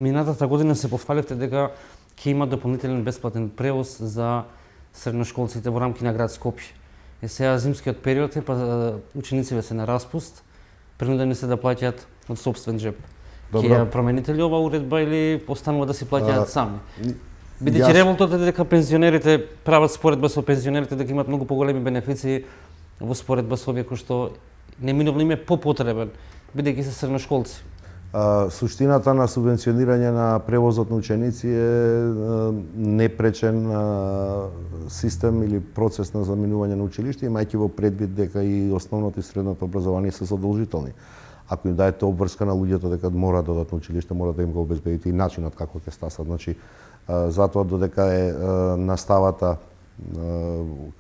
Минатата година се пофалевте дека ќе има дополнителен бесплатен превоз за средношколците во рамки на град Скопје. Сега зимскиот период е, па учениците се на распуст, принудени се да плаќаат од сопствен џеп. Ќе ја промените ли ова уредба или останува да си плаќаат сами? Бидејќи револтот е дека пензионерите прават споредба со пензионерите дека имаат многу поголеми бенефиции во споредба со овие кои што неминовно им е попотребен, бидејќи се средношколци. Суштината на субвенционирање на превозот на ученици е непречен систем или процес на заминување на училиште, имајќи во предвид дека и основното и средното образование се задолжителни. Ако им даете обврска на луѓето дека мора да одат на училиште, мора да им го обезбедите и начинот како ќе стасат. Значи, затоа додека е наставата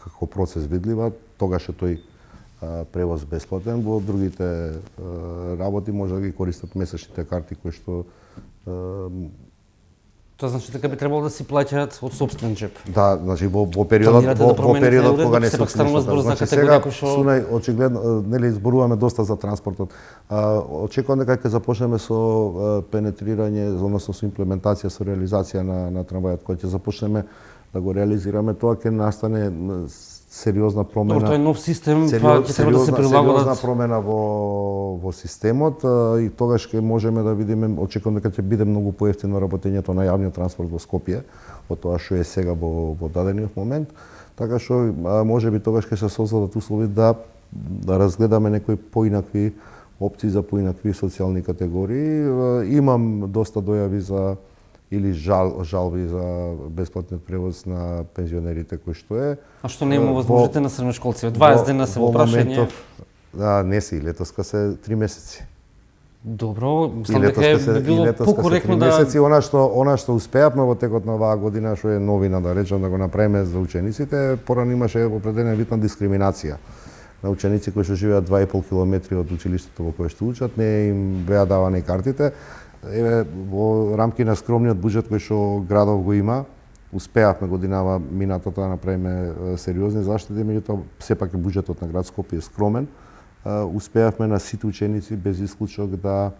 како процес видлива, тогаш е тој превоз бесплатен, во другите работи може да ги користат месечните карти кои што Тоа значи дека би требало да си плаќаат од сопствен џеп. Да, значи во периодот кога не се значи сега сунај очигледно нели зборуваме доста за транспортот. Очекувам дека ќе започнеме со пенетрирање, односно со имплементација, со реализација на трамвајот, кој ќе започнеме да го реализираме, тоа ќе настане сериозна промена. Тоа е нов систем, па ќе треба да се прилагодат. Сериозна промена во системот и тогаш ќе можеме да видиме, очекувам дека ќе биде многу поевтино работењето на јавниот транспорт во Скопје, од тоа што е сега во дадениот момент, така што можеби тогаш ќе се создадат услови да разгледаме некои поинакви опции за поинакви социјални категории. Имам доста дојави за или жалби за бесплатниот превоз на пензионерите кои што е. А што не има возможите на средношколци? 20 дена се во прашање. Да, не си, летоска се 3 месеци. Добро, мислам дека би било покоректно да месеци, она што успеавме во текот на оваа година, што е новина да речам да го направиме за учениците, порано имаше определен вид на дискриминација на ученици кои што живеат 2,5 километри од училиштето во кое што учат, не им беа давани картите. Еве во рамки на скромниот буџет кој што градов го има, успеавме годинава минатата да направиме сериозни заштеди, меѓутоа сепак и буџетот на град Скопје е скромен. Успеавме на сите ученици без исклучок да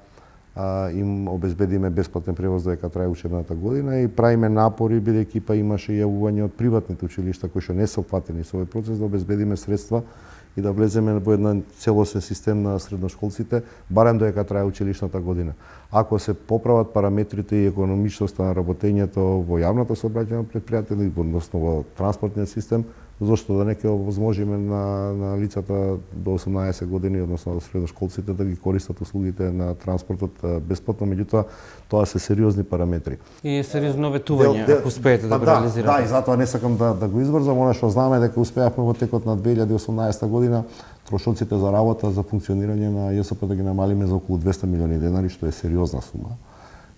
им обезбедиме бесплатен превоз додека трае учебната година и правиме напори бидејќи па имаше јавување од приватните училишта кои што не се опфатени со овој процес да обезбедиме средства и да влеземе во еден целосен систем на средношколците, барем додека трае училишната година. Ако се поправат параметрите и економичноста на работењето во јавната сообраќајна предпријатие, односно во транспортниот систем, зошто да не ќе овозможиме на лицата до 18 години, односно средношколците да ги користат услугите на транспортот бесплатно, меѓутоа тоа се сериозни параметри. И сериозно ветување, ако успеете да го реализирате. Да, и затоа не сакам да го избрзам, она што знаме дека успеавме во текот на 2018 година трошоците за работа, за функционирање на ЈСП да ги намалиме за околу 200 милиони денари, што е сериозна сума.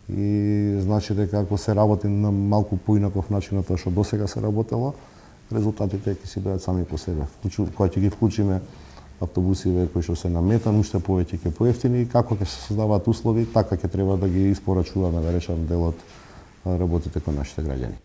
И значи дека ако се работи на малку поинаков начин на тоа што досега се работело, резултатите ќе си бидат сами по себе. Кога ќе ги вклучиме автобусиве кои што се наметан, уште повеќе ќе поевтини, како ќе се создаваат услови, така ќе треба да ги испорачуваме, да речам, дел од работите кон нашите граѓани.